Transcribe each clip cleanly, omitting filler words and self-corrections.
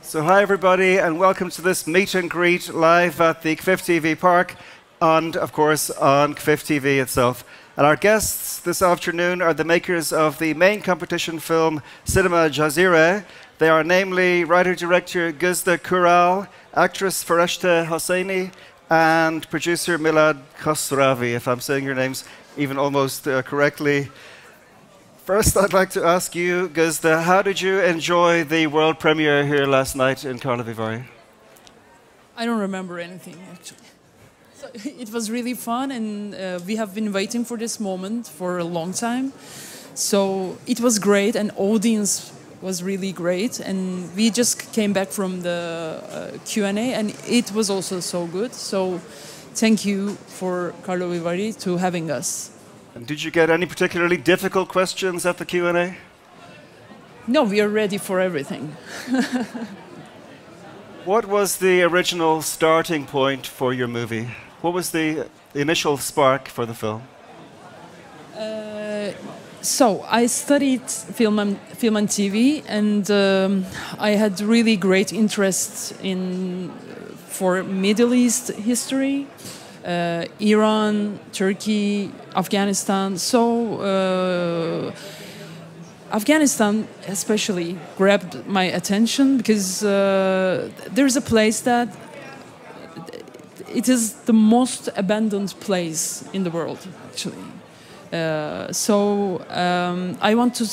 So hi everybody and welcome to this meet and greet live at the KVIFF TV Park and of course on KVIFF TV itself. And our guests this afternoon are the makers of the main competition film Cinema Jazireh. They are namely writer-director Gözde Kural, actress Fereshteh Hosseini and producer Milad Khosravi, if I'm saying your names even almost correctly. First, I'd like to ask you, Gözde, how did you enjoy the world premiere here last night in KVIFF? I don't remember anything, actually. So it was really fun, and we have been waiting for this moment for a long time. So it was great, and audience was really great. And we just came back from the Q&A, and it was also so good. So thank you for KVIFF to having us. And did you get any particularly difficult questions at the Q&A? No, we are ready for everything. What was the original starting point for your movie? What was the initial spark for the film? So I studied film and TV, and I had really great interest for Middle East history. Iran, Turkey, Afghanistan. So Afghanistan especially grabbed my attention because there's a place that it is the most abandoned place in the world, actually. So I want to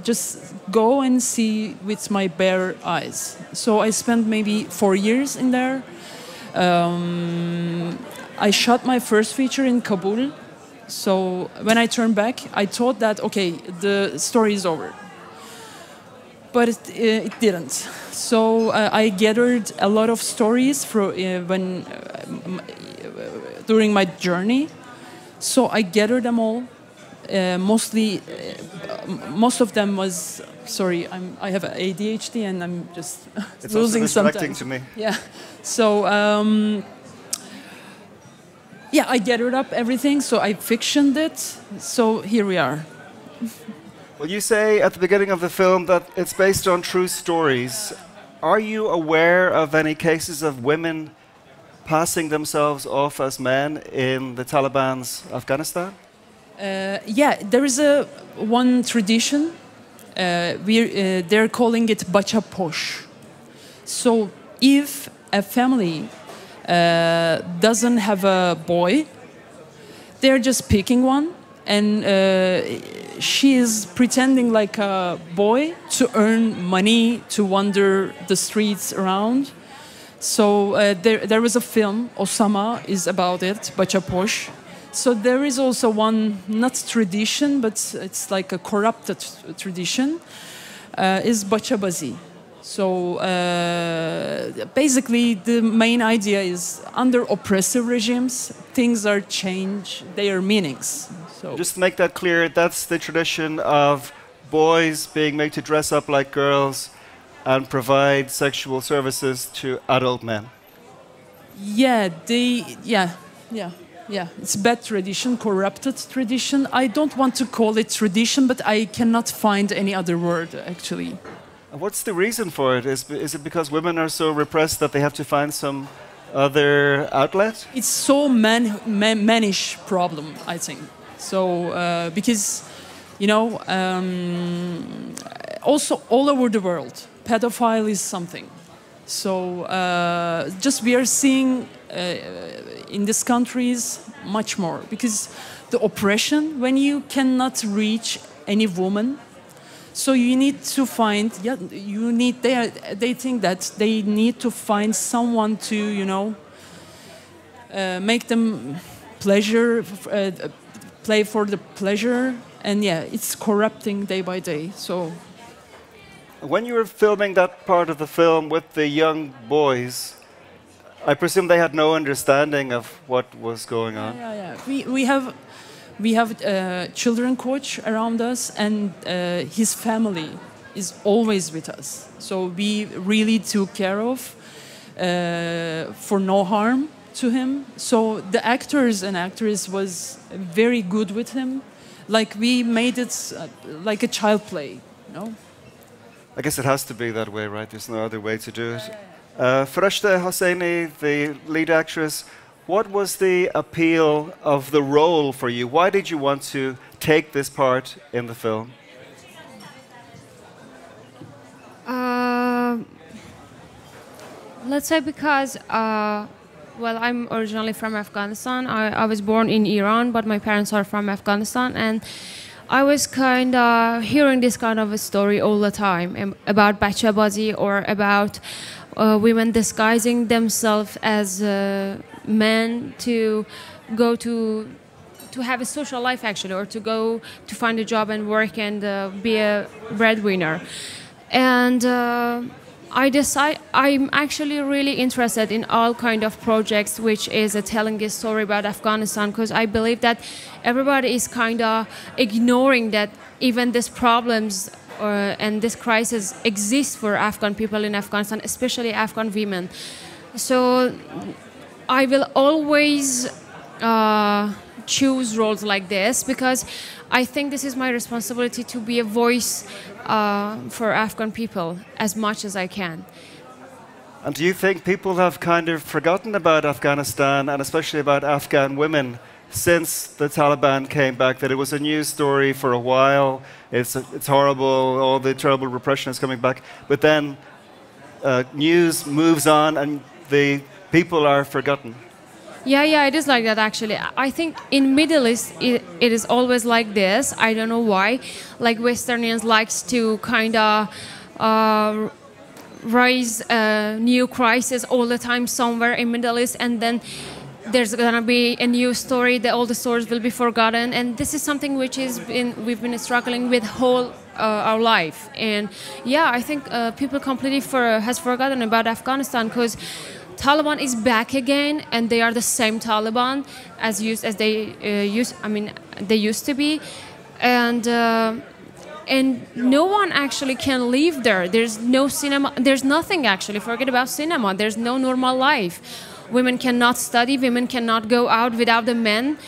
just go and see with my bare eyes. So I spent maybe 4 years in there. I shot my first feature in Kabul. So when I turned back, I thought that, okay, the story is over. But it didn't. So I gathered a lot of stories during my journey. So I gathered them all. Most of them was, sorry, I have ADHD and I'm just it's losing also sometimes. to me. Yeah. So yeah, I gathered up everything, so I fictioned it. So here we are. Well, you say at the beginning of the film that it's based on true stories. Are you aware of any cases of women passing themselves off as men in the Taliban's Afghanistan? Yeah, there is one tradition. They're calling it bacha posh. So if a family doesn't have a boy, they're just picking one, and she is pretending like a boy to earn money to wander the streets around. So there was a film, Osama is about it, bacha posh. So there is also one, not tradition, but it's like a corrupted tradition, is bachabazi. So basically the main idea is under oppressive regimes, things are changed, their meanings. So just to make that clear, that's the tradition of boys being made to dress up like girls and provide sexual services to adult men. Yeah, it's bad tradition, corrupted tradition. I don't want to call it tradition, but I cannot find any other word, actually. What's the reason for it? Is it because women are so repressed that they have to find some other outlet? It's so manish problem, I think. So because, you know, also all over the world, pedophile is something. So just we are seeing in these countries much more, because the oppression, when you cannot reach any woman, so you need to find, they think that they need to find someone to, you know, make them pleasure, play for the pleasure, and yeah, it's corrupting day by day. So when you were filming that part of the film with the young boys, I presume they had no understanding of what was going on. Yeah. We have a children coach around us, and his family is always with us. So we really took care of for no harm to him. So the actors and actress was very good with him. Like we made it like a child play, you know. I guess it has to be that way, right? There's no other way to do it. Fereshteh Hosseini, the lead actress, what was the appeal of the role for you? Why did you want to take this part in the film? Let's say because, well, I'm originally from Afghanistan. I was born in Iran, but my parents are from Afghanistan. And I was kind of hearing this kind of a story all the time about bachabazi or about women disguising themselves as men to go to have a social life, actually, or to go to find a job and work and be a breadwinner. And I'm actually really interested in all kind of projects which is telling a story about Afghanistan, because I believe that everybody is kind of ignoring that even these problems and this crisis exists for Afghan people in Afghanistan, especially Afghan women. So I will always choose roles like this because I think this is my responsibility to be a voice for Afghan people as much as I can. And do you think people have kind of forgotten about Afghanistan and especially about Afghan women since the Taliban came back, that it was a news story for a while, it's horrible, all the terrible repression is coming back, but then news moves on and the people are forgotten? Yeah, it is like that, actually. I think in Middle East, it is always like this. I don't know why. Like Westernians likes to kind of raise a new crisis all the time somewhere in Middle East, and then there's going to be a new story, all the stories will be forgotten. And this is something which we've been struggling with whole our life. And yeah, I think people completely has forgotten about Afghanistan, because Taliban is back again, and they are the same Taliban as they used to be, and no one actually can live there. There's no cinema. There's nothing actually. Forget about cinema. There's no normal life. Women cannot study. Women cannot go out without the men.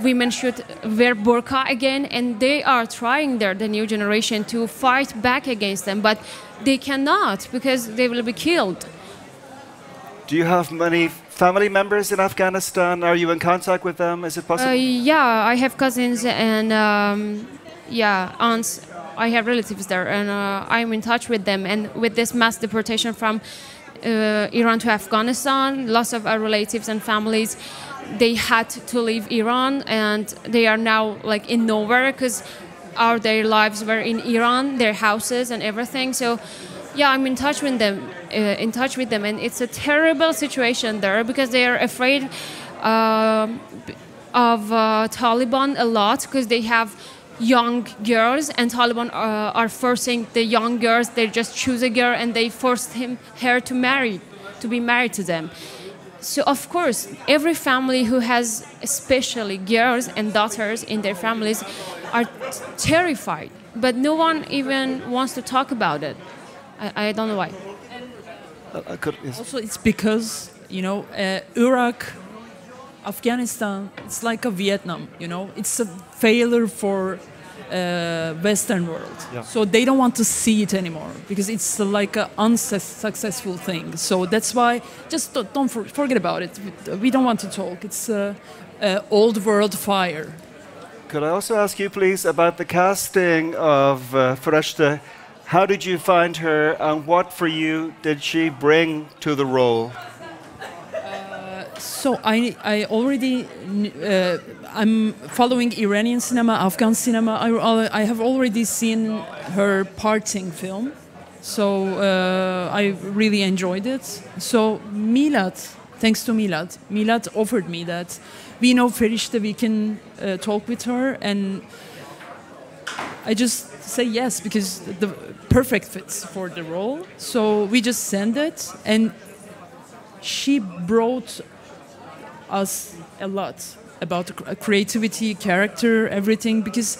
Women should wear burqa again, and they are trying the new generation to fight back against them, but they cannot because they will be killed. Do you have many family members in Afghanistan? Are you in contact with them? Is it possible? Yeah, I have cousins and aunts. I have relatives there, and I'm in touch with them. And with this mass deportation from Iran to Afghanistan, lots of our relatives and families, they had to leave Iran, and they are now like in nowhere because their lives were in Iran, their houses and everything. So yeah, I'm in touch with them. And it's a terrible situation there because they are afraid of Taliban a lot, because they have young girls, and Taliban are forcing the young girls. They just choose a girl and they force her to be married to them. So of course, every family who has especially girls and daughters in their families are terrified, but no one even wants to talk about it. I don't know why. Yes. Also, it's because, Iraq, Afghanistan, it's like a Vietnam, It's a failure for Western world. Yeah. So they don't want to see it anymore because it's like an unsuccessful thing. So that's why, just don't forget about it. We don't want to talk. It's old world fire. Could I also ask you, please, about the casting of Fereshteh? How did you find her, and what for you did she bring to the role? So I already I'm following Iranian cinema, Afghan cinema. I have already seen her parting film, so I really enjoyed it. So Milad, thanks to Milad offered me that we know Fereshteh, we can talk with her, and I just say yes because the perfect fits for the role. So we just sent it, and she brought us a lot about creativity, character, everything, because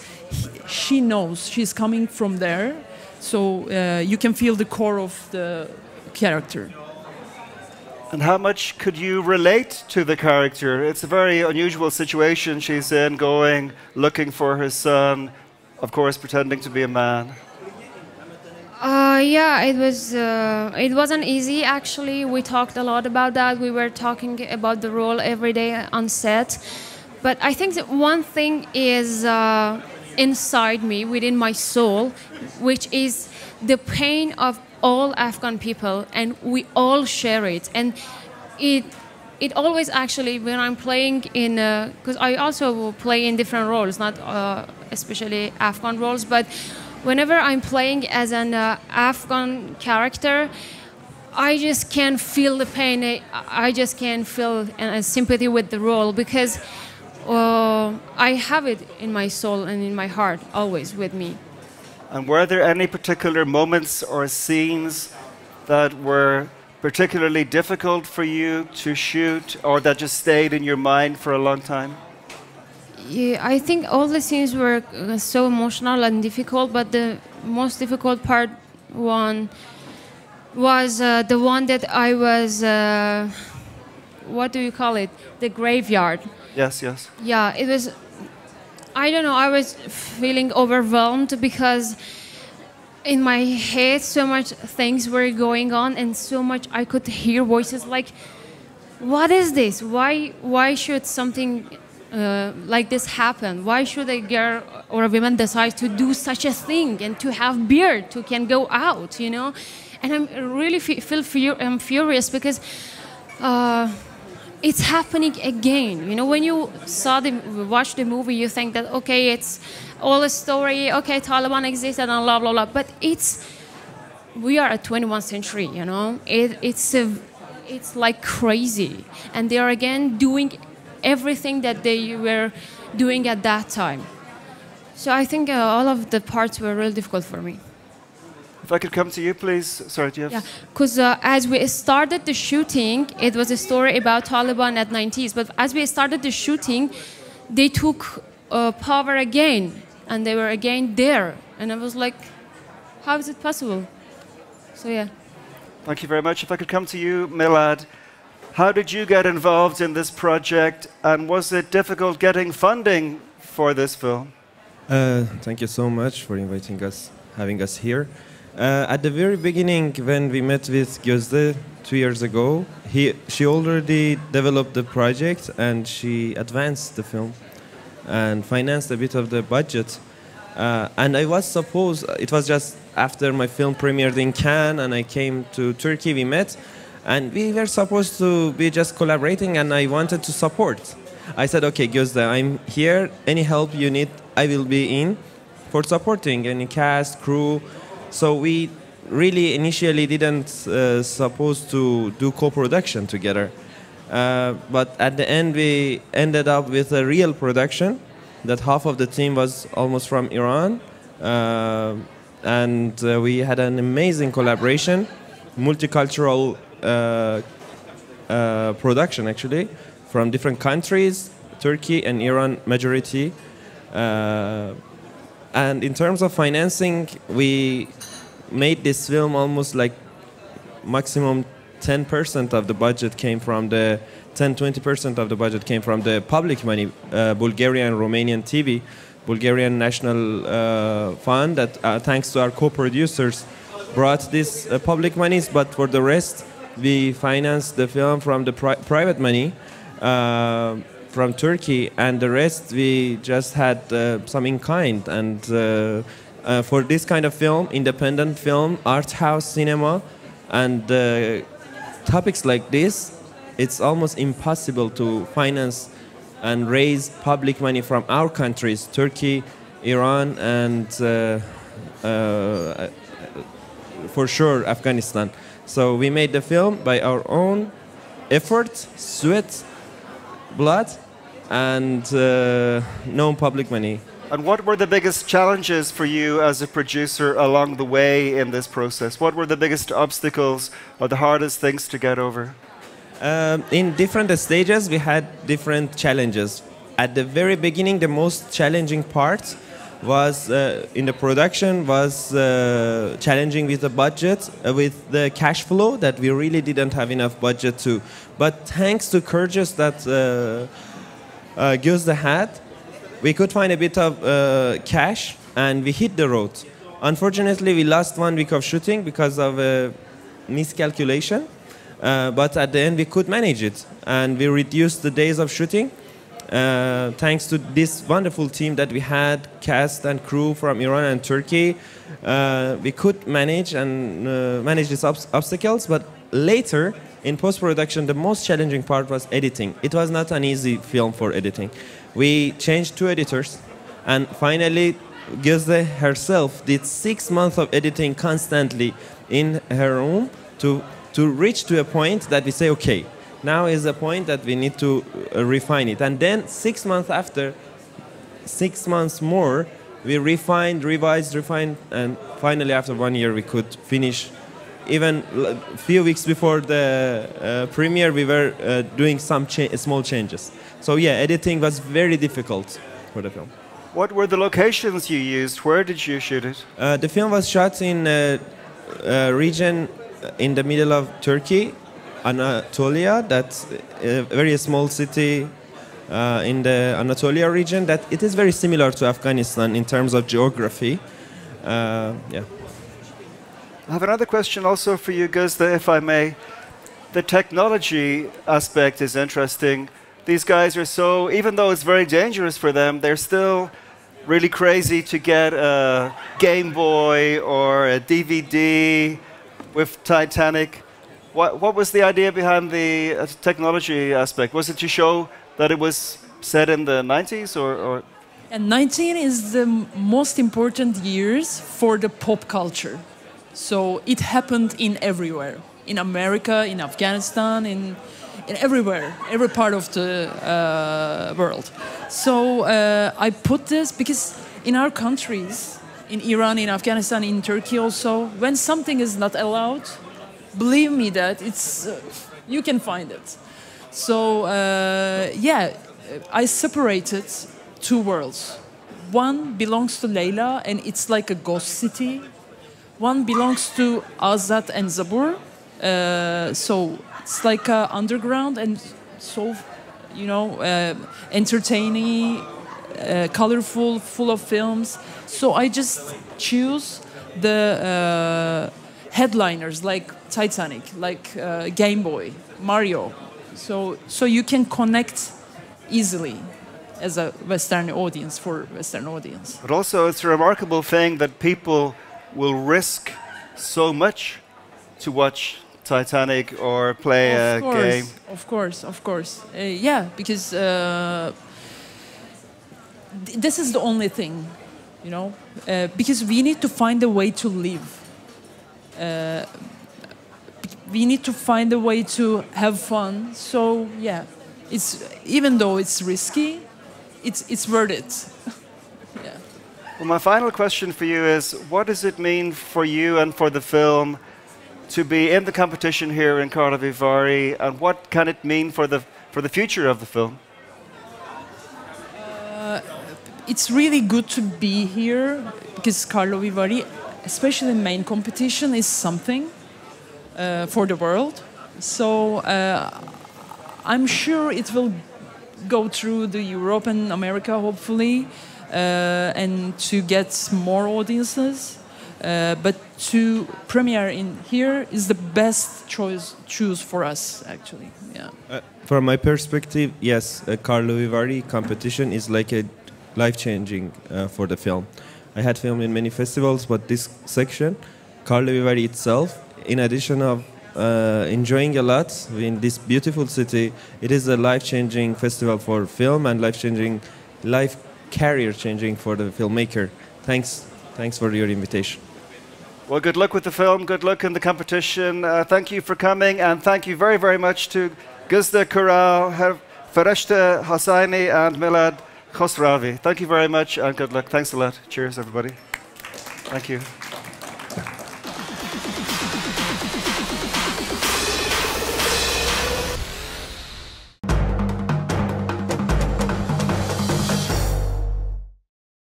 she knows she's coming from there. So you can feel the core of the character. And how much could you relate to the character? It's a very unusual situation she's in, looking for her son, of course, pretending to be a man. Yeah, it wasn't easy actually. We talked a lot about that. We were talking about the role every day on set. But I think that one thing is inside me, within my soul, which is the pain of all Afghan people, and we all share it. And it always actually, when I'm playing in, because I also play in different roles, not especially Afghan roles, but whenever I'm playing as an Afghan character, I just can't feel the pain. I just can't feel sympathy with the role, because I have it in my soul and in my heart, always with me. And were there any particular moments or scenes that were particularly difficult for you to shoot, or that just stayed in your mind for a long time? Yeah, I think all the scenes were so emotional and difficult, but the most difficult part one was the one that I was, what do you call it? The graveyard. Yes, yes. Yeah, it was, I don't know, I was feeling overwhelmed because in my head so much things were going on, and so much I could hear voices like, what is this? Why should something like this happen? Why should a girl or a woman decide to do such a thing and to have beard, to can go out, you know? And I really I'm furious because it's happening again. You know, when you watch the movie, you think that, okay, it's all a story, okay, Taliban exists and blah, blah, blah. But we are at 21st century, you know? It's like crazy. And they are again doing everything that they were doing at that time. So I think all of the parts were really difficult for me. If I could come to you, please. Sorry, do you have... Yeah, because as we started the shooting, it was a story about Taliban at 90s. But as we started the shooting, they took power again, and they were again there. And I was like, how is it possible? So, yeah. Thank you very much. If I could come to you, Milad. How did you get involved in this project, and was it difficult getting funding for this film? Thank you so much for inviting us, having us here. At the very beginning, when we met with Gözde 2 years ago, she already developed the project and she advanced the film and financed a bit of the budget. And I was supposed, it was just after my film premiered in Cannes and I came to Turkey, we met. And we were supposed to be just collaborating, and I wanted to support. I said, okay, Gözde, I'm here. Any help you need, I will be in for supporting any cast, crew. So we really initially didn't supposed to do co-production together. But at the end, we ended up with a real production that half of the team was almost from Iran. And we had an amazing collaboration, multicultural production actually, from different countries, Turkey and Iran majority. And in terms of financing, we made this film almost like maximum 10% of the budget came from the 10-20% of the budget came from the public money, Bulgarian, Romanian TV, Bulgarian National Fund that thanks to our co-producers brought this public monies, but for the rest we financed the film from the private money from Turkey, and the rest we just had some in kind. And for this kind of film, independent film, art house cinema, and topics like this, it's almost impossible to finance and raise public money from our countries, Turkey, Iran, and for sure Afghanistan. So we made the film by our own effort, sweat, blood, and no public money. And what were the biggest challenges for you as a producer along the way in this process? What were the biggest obstacles or the hardest things to get over? In different stages, we had different challenges. At the very beginning, the most challenging part was in the production was challenging with the budget, with the cash flow, that we really didn't have enough budget to. But thanks to courageous that Gözde had, we could find a bit of cash, and we hit the road. Unfortunately, we lost 1 week of shooting because of a miscalculation. But at the end, we could manage it. And we reduced the days of shooting. Thanks to this wonderful team that we had, cast and crew from Iran and Turkey, we could manage these obstacles. But later, in post-production, the most challenging part was editing. It was not an easy film for editing. We changed 2 editors, and finally, Gözde herself did 6 months of editing constantly in her room to reach to a point that we say, okay, now is the point that we need to refine it. And then 6 months after, 6 months more, we refined, revised, refined, and finally after 1 year we could finish. Even a few weeks before the premiere, we were doing some small changes. So yeah, editing was very difficult for the film. What were the locations you used? Where did you shoot it? The film was shot in a region in the middle of Turkey, Anatolia. That's a very small city in the Anatolia region. That it is very similar to Afghanistan in terms of geography. Yeah. I have another question also for you, Gözde, if I may. The technology aspect is interesting. These guys are so, even though it's very dangerous for them, they're still really crazy to get a Game Boy or a DVD with Titanic. What was the idea behind the technology aspect? Was it to show that it was set in the 90s or? And 19 is the most important years for the pop culture. So it happened in everywhere. In America, in Afghanistan, in everywhere, every part of the world. So I put this because in our countries, in Iran, in Afghanistan, in Turkey also, when something is not allowed, believe me that it's you can find it. So yeah, I separated 2 worlds. One belongs to Leyla, and it's like a ghost city. One belongs to Azat and Zabur. So it's like underground and so, you know, entertaining, colorful, full of films. So I just choose the headliners like Titanic, like Game Boy, Mario. So you can connect easily as a Western audience, for Western audience. But also it's a remarkable thing that people will risk so much to watch Titanic or play a game. Of course. Yeah, because this is the only thing, you know, because we need to find a way to live. We need to find a way to have fun. So yeah, it's even though it's risky, it's worth it. Yeah. Well, my final question for you is, what does it mean for you and for the film to be in the competition here in KVIFF, and what can it mean for the future of the film? It's really good to be here because KVIFF, especially the main competition, is something for the world. So I'm sure it will go through the Europe and America, hopefully, and to get more audiences. But to premiere in here is the best choose for us, actually. Yeah. From my perspective, yes, KVIFF competition is like a life-changing for the film. I had filmed in many festivals, but this section, KVIFF itself, in addition of enjoying a lot in this beautiful city, it is a life-changing festival for film and life-changing, career-changing for the filmmaker. Thanks for your invitation. Well, good luck with the film, good luck in the competition. Thank you for coming, and thank you very, very much to Gözde Kural, Fereshteh Hosseini, and Milad Khosravi. Thank you very much, and good luck. Thanks a lot. Cheers, everybody. Thank you.